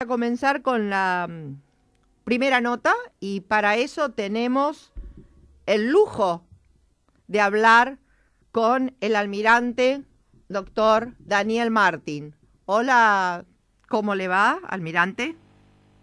a comenzar con la primera nota y para eso tenemos el lujo de hablar con el almirante doctor Daniel Martín. Hola, ¿cómo le va, almirante?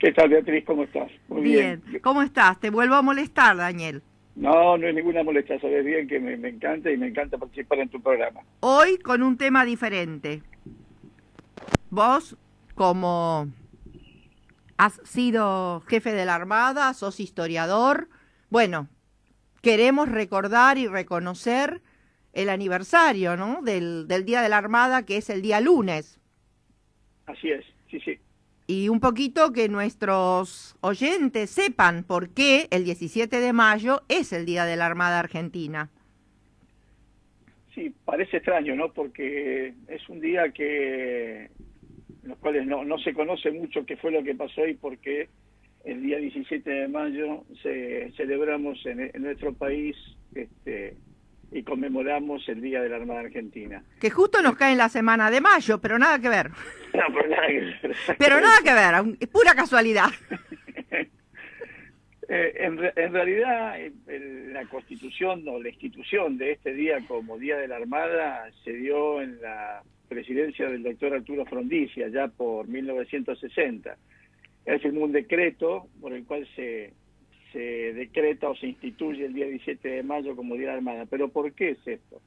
¿Qué tal, Beatriz? ¿Cómo estás? Muy bien. ¿Cómo estás? Te vuelvo a molestar, Daniel. No, no es ninguna molestia, sabes bien que me encanta y me encanta participar en tu programa. Hoy con un tema diferente. Vos, como has sido jefe de la Armada, sos historiador, bueno, queremos recordar y reconocer el aniversario, ¿no?, del Día de la Armada, que es el día lunes. Así es, sí, sí. Y un poquito que nuestros oyentes sepan por qué el 17 de mayo es el Día de la Armada Argentina. Sí, parece extraño, ¿no? Porque es un día en los cuales no se conoce mucho qué fue lo que pasó y por qué el día 17 de mayo celebramos en nuestro país y conmemoramos el Día de la Armada Argentina. Que justo nos cae en la semana de mayo, pero nada que ver. No, pero nada que ver. Pero nada que ver, es pura casualidad. En realidad, la constitución o la institución de este día como Día de la Armada se dio en la presidencia del doctor Arturo Frondizi, allá por 1960. Él firmó un decreto por el cual se decreta o se instituye el día 17 de mayo como Día de la Armada. ¿Pero por qué es esto?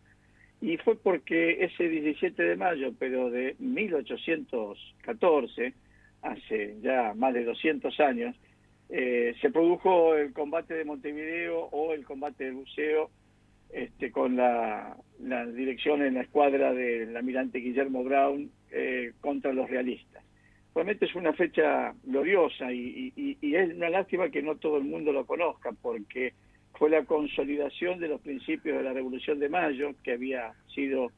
Y fue porque ese 17 de mayo, pero de 1814, hace ya más de 200 años, se produjo el combate de Montevideo o el combate de Buceo con la dirección en la escuadra del almirante Guillermo Brown contra los realistas. Realmente es una fecha gloriosa y es una lástima que no todo el mundo lo conozca, porque fue la consolidación de los principios de la Revolución de Mayo, que había sido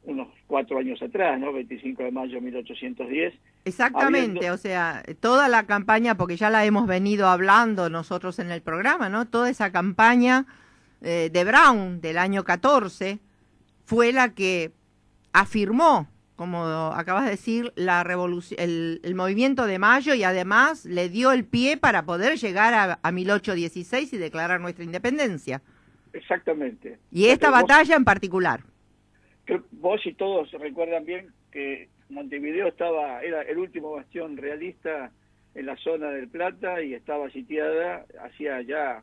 unos 4 años atrás, ¿no? 25 de mayo de 1810. Exactamente, o sea, toda la campaña, porque ya la hemos venido hablando nosotros en el programa, ¿no? Toda esa campaña de Brown del año 14 fue la que afirmó, como acabas de decir, la revolución, el movimiento de mayo, y además le dio el pie para poder llegar a 1816 y declarar nuestra independencia. Exactamente. Y esta batalla en particular. Vos y todos recuerdan bien que Montevideo era el último bastión realista en la zona del Plata y estaba sitiada, hacía ya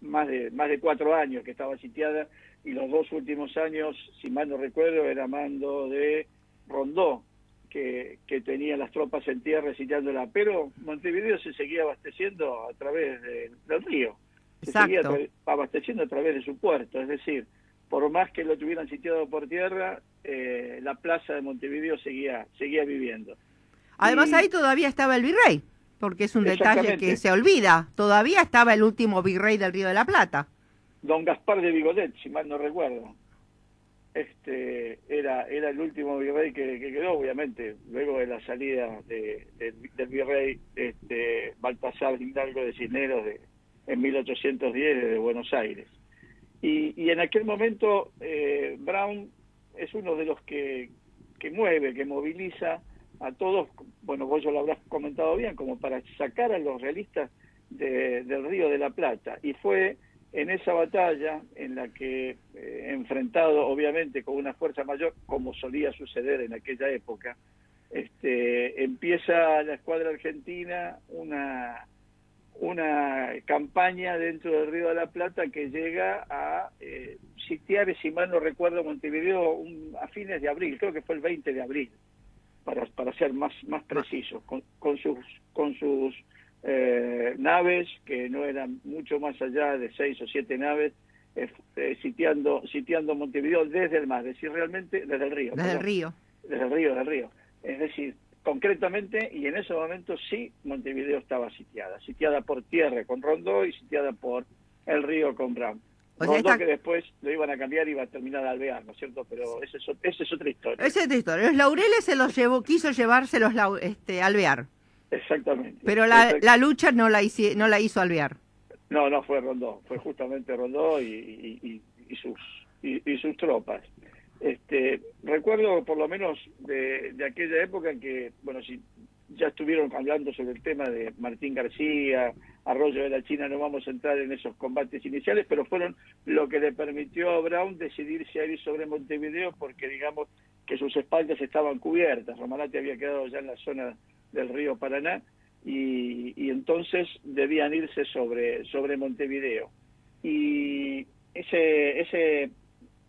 más de 4 años que estaba sitiada, y los 2 últimos años, si mal no recuerdo, era mando de Rondó, que tenía las tropas en tierra sitiándola, pero Montevideo se seguía abasteciendo a través del río, se seguía abasteciendo a través de su puerto, es decir, por más que lo tuvieran sitiado por tierra, la plaza de Montevideo seguía viviendo. Además ahí todavía estaba el virrey, porque es un detalle que se olvida, todavía estaba el último virrey del Río de la Plata. Don Gaspar de Vigodet, si mal no recuerdo. Era el último virrey que quedó, obviamente, luego de la salida del virrey Baltasar Hidalgo de Cisneros en 1810 desde Buenos Aires. Y en aquel momento Brown es uno de los que mueve, que moviliza a todos, bueno, vos ya lo habrás comentado bien, como para sacar a los realistas del Río de la Plata. Y fue en esa batalla en la que, enfrentado obviamente con una fuerza mayor, como solía suceder en aquella época, empieza la escuadra argentina una campaña dentro del Río de la Plata que llega a sitiar, si mal no recuerdo, Montevideo a fines de abril, creo que fue el 20 de abril, para ser más precisos, con sus naves, que no eran mucho más allá de 6 o 7 naves, sitiando Montevideo desde el mar, es decir, realmente desde el río. Desde el río. Desde el río. Es decir, concretamente, y en ese momento sí, Montevideo estaba sitiada por tierra con Rondó y sitiada por el río con Brown. Rondó que después lo iban a cambiar y iba a terminar Alvear, ¿no es cierto? Pero esa es otra historia. Esa es otra historia. Los Laureles quiso llevárselos Alvear. Exactamente. Pero la lucha no la hizo Alvear. No fue Rondó, fue justamente Rondó y sus tropas. Recuerdo por lo menos de aquella época que, bueno, si ya estuvieron hablando sobre el tema de Martín García, Arroyo de la China, no vamos a entrar en esos combates iniciales, pero fueron lo que le permitió a Brown decidirse a ir sobre Montevideo porque digamos que sus espaldas estaban cubiertas. Romarate había quedado ya en la zona del río Paraná y entonces debían irse sobre Montevideo. Y ese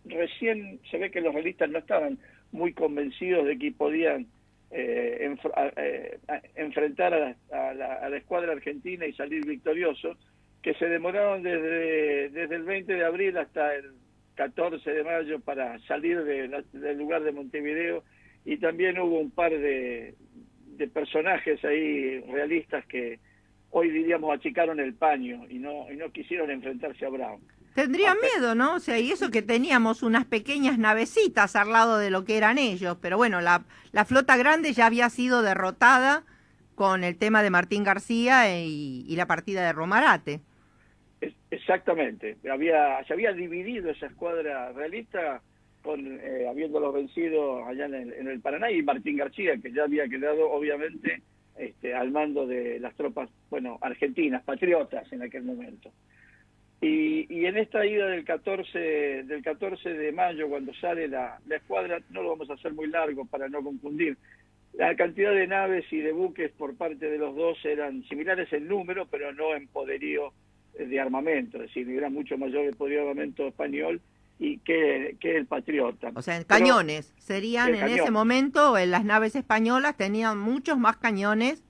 recién se ve que los realistas no estaban muy convencidos de que podían enfrentar a la escuadra argentina y salir victoriosos, que se demoraron desde el 20 de abril hasta el 14 de mayo para salir del lugar de Montevideo, y también hubo un par de personajes ahí realistas que hoy diríamos achicaron el paño y no quisieron enfrentarse a Brown. Tendrían miedo, ¿no? O sea, y eso que teníamos unas pequeñas navecitas al lado de lo que eran ellos, pero bueno, la flota grande ya había sido derrotada con el tema de Martín García y la partida de Romarate. Exactamente, se había dividido esa escuadra realista habiéndolos vencido allá en el Paraná, y Martín García, que ya había quedado obviamente al mando de las tropas, argentinas, patriotas en aquel momento. Y en esta ida del 14 de mayo, cuando sale la escuadra, no lo vamos a hacer muy largo para no confundir, la cantidad de naves y de buques por parte de los dos eran similares en número, pero no en poderío de armamento, es decir, era mucho mayor el poderío de armamento español y que el patriota. O sea, cañones, serían en ese momento, las naves españolas tenían muchos más cañones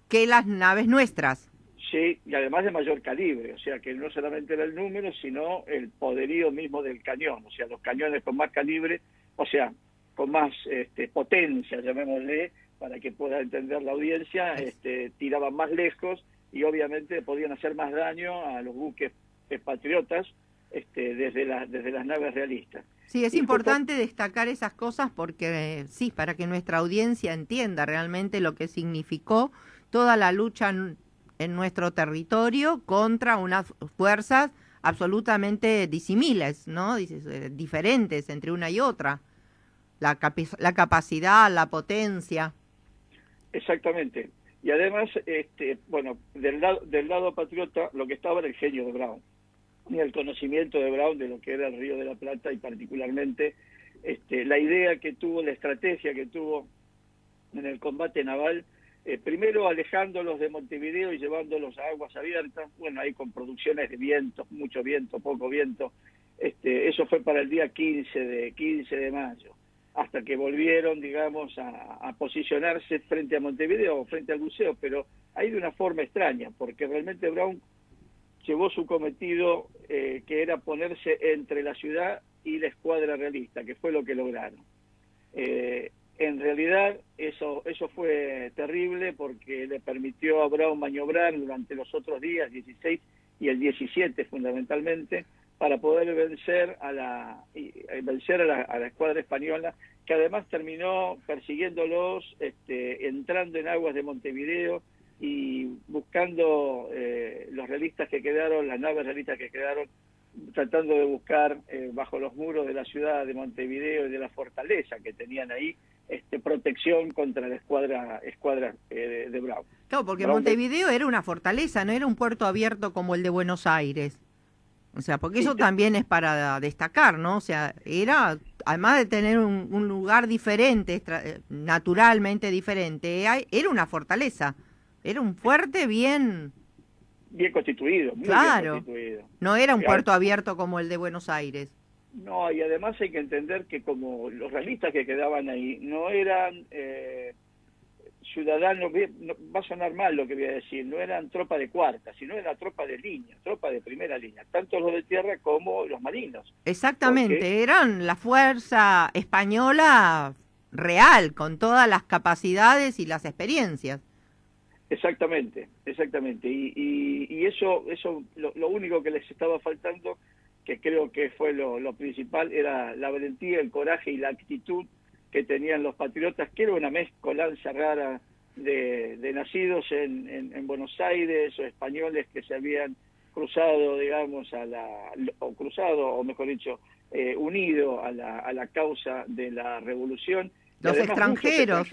que las naves nuestras. Sí, y además de mayor calibre, o sea que no solamente era el número, sino el poderío mismo del cañón, o sea, los cañones con más calibre, o sea, con más potencia, llamémosle, para que pueda entender la audiencia, tiraban más lejos y obviamente podían hacer más daño a los buques patriotas desde las naves realistas. Sí, es importante destacar esas cosas porque, sí, para que nuestra audiencia entienda realmente lo que significó toda la lucha en nuestro territorio contra unas fuerzas absolutamente disímiles, ¿no? Diferentes entre una y otra. La capacidad, la potencia. Exactamente. Y además, del lado patriota, lo que estaba era el genio de Brown, y el conocimiento de Brown de lo que era el Río de la Plata, y particularmente la idea que tuvo, la estrategia que tuvo en el combate naval, primero alejándolos de Montevideo y llevándolos a aguas abiertas, ahí con producciones de vientos, mucho viento, poco viento, eso fue para el día 15 de mayo, hasta que volvieron, digamos, a posicionarse frente a Montevideo o frente al buceo, pero ahí de una forma extraña, porque realmente Brown llevó su cometido, que era ponerse entre la ciudad y la escuadra realista, que fue lo que lograron. En realidad eso fue terrible porque le permitió a Brown maniobrar durante los otros días, 16 y el 17 fundamentalmente, para poder vencer a la escuadra española, que además terminó persiguiéndolos, entrando en aguas de Montevideo y buscando los realistas que quedaron, las naves realistas que quedaron, tratando de buscar bajo los muros de la ciudad de Montevideo y de la fortaleza que tenían ahí, protección contra la escuadra de Brown. Claro, porque Montevideo era una fortaleza, no era un puerto abierto como el de Buenos Aires. O sea, porque eso también es para destacar, ¿no? O sea, era, además de tener un lugar diferente, naturalmente diferente, era una fortaleza. Era un fuerte bien constituido, muy claro, bien constituido. No era un puerto abierto como el de Buenos Aires. No, y además hay que entender que como los realistas que quedaban ahí no eran ciudadanos, va a sonar mal lo que voy a decir, no eran tropa de cuarta, sino era tropa de línea, tropa de primera línea, tanto los de tierra como los marinos. Exactamente, eran la fuerza española real, con todas las capacidades y las experiencias. Exactamente. Y eso lo único que les estaba faltando, que creo que fue lo principal, era la valentía, el coraje y la actitud que tenían los patriotas, que era una mezcolanza rara de nacidos en Buenos Aires, o españoles que se habían cruzado, digamos, unido a la causa de la revolución, Los extranjeros,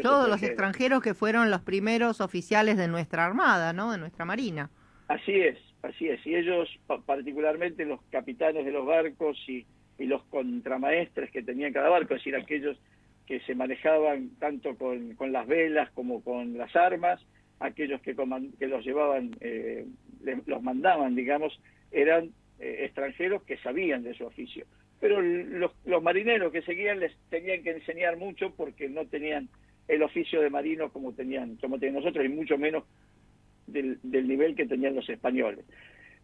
todos los extranjeros extranjeros que fueron los primeros oficiales de nuestra Armada, ¿no? De nuestra Marina. Así es, así es. Y ellos, particularmente los capitanes de los barcos y los contramaestres que tenían cada barco, es decir, aquellos que se manejaban tanto con las velas como con las armas, aquellos que los llevaban, los mandaban, digamos, eran extranjeros que sabían de su oficio. Pero los marineros que seguían les tenían que enseñar mucho porque no tenían el oficio de marino como tenían nosotros, y mucho menos del nivel que tenían los españoles.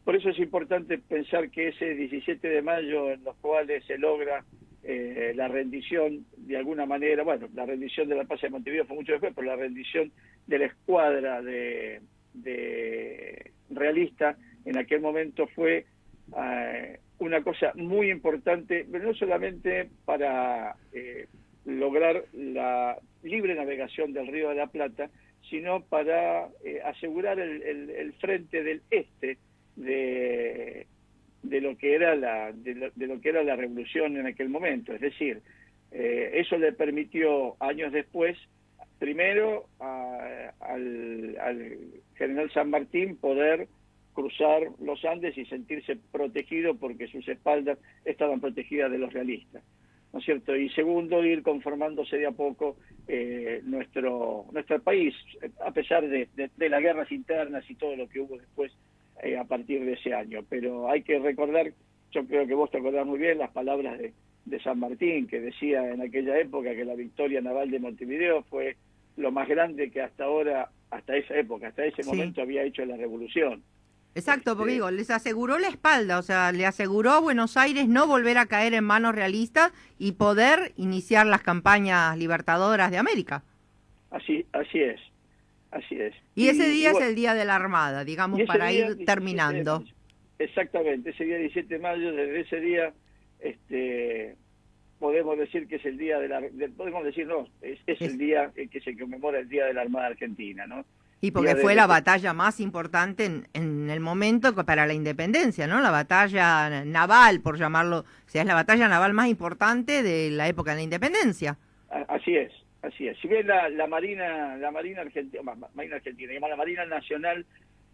Por eso es importante pensar que ese 17 de mayo, en los cuales se logra la rendición, de alguna manera, bueno, la rendición de la Plaza de Montevideo fue mucho después, pero la rendición de la escuadra de realista en aquel momento fue una cosa muy importante, pero no solamente para lograr la libre navegación del Río de la Plata, sino para asegurar el frente del este de lo que era la revolución en aquel momento. Es decir, eso le permitió años después, primero al general San Martín poder cruzar los Andes y sentirse protegido porque sus espaldas estaban protegidas de los realistas, ¿no es cierto? Y segundo, ir conformándose de a poco nuestro país, a pesar de las guerras internas y todo lo que hubo después a partir de ese año. Pero hay que recordar, yo creo que vos te acordás muy bien, las palabras de San Martín, que decía en aquella época que la victoria naval de Montevideo fue lo más grande que hasta ese momento había hecho la revolución. Exacto, porque digo, les aseguró la espalda, o sea, le aseguró a Buenos Aires no volver a caer en manos realistas y poder iniciar las campañas libertadoras de América. Así es. Y ese día es el Día de la Armada, digamos, para ir terminando. Exactamente, ese día 17 de mayo, desde ese día podemos decir que es el día es el día en que se conmemora el Día de la Armada Argentina, ¿no? Y porque fue la batalla más importante en el momento para la independencia, ¿no? La batalla naval, por llamarlo, o sea, es la batalla naval más importante de la época de la independencia. Así es. Si bien la Marina Argentina, la Marina Nacional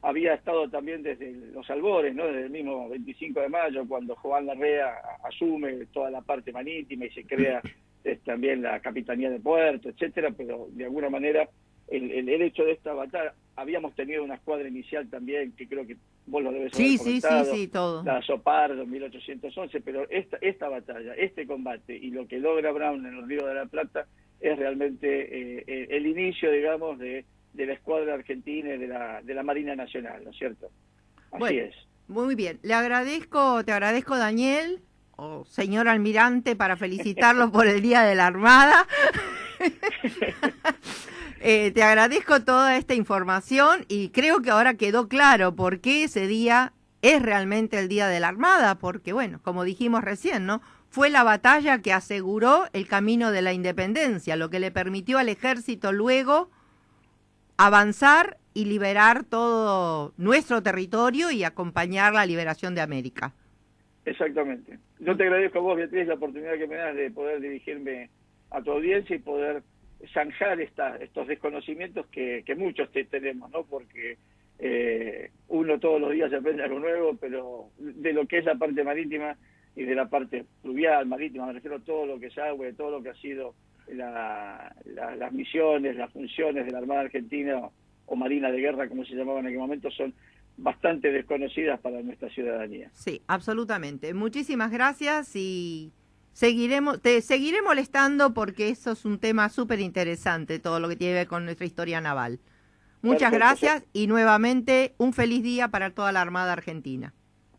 había estado también desde los albores, ¿no? Desde el mismo 25 de mayo, cuando Juan Larrea asume toda la parte marítima y se crea también la Capitanía de Puerto, etcétera, pero de alguna manera el hecho de esta batalla, habíamos tenido una escuadra inicial también, que creo que vos lo debes haber comentado, sí, todo. La Sopardo en 1811, pero esta batalla, este combate y lo que logra Brown en el Río de la Plata es realmente el inicio, digamos, de la escuadra argentina y de la Marina Nacional, ¿no es cierto? Así es. Muy bien, te agradezco, Daniel, o señor almirante, para felicitarlo por el Día de la Armada. Te agradezco toda esta información y creo que ahora quedó claro por qué ese día es realmente el Día de la Armada, porque bueno, como dijimos recién, ¿no? Fue la batalla que aseguró el camino de la independencia, lo que le permitió al ejército luego avanzar y liberar todo nuestro territorio y acompañar la liberación de América. Exactamente. Yo te agradezco a vos, Beatriz, la oportunidad que me das de poder dirigirme a tu audiencia y poder zanjar estos desconocimientos que muchos tenemos, ¿no? Porque uno todos los días aprende algo nuevo, pero de lo que es la parte marítima y de la parte fluvial, marítima, me refiero a todo lo que es agua, todo lo que ha sido las misiones, las funciones de la Armada Argentina o Marina de Guerra, como se llamaba en aquel momento, son bastante desconocidas para nuestra ciudadanía. Sí, absolutamente. Muchísimas gracias y te seguiré molestando porque eso es un tema súper interesante, todo lo que tiene que ver con nuestra historia naval. Muchas gracias y nuevamente un feliz día para toda la Armada Argentina.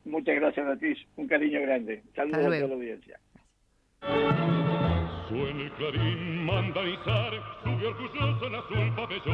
Muchas gracias, Beatriz. Un cariño grande. Saludos a toda la audiencia. Suena el clarín, manda izar, sube orgulloso en azul pabellón.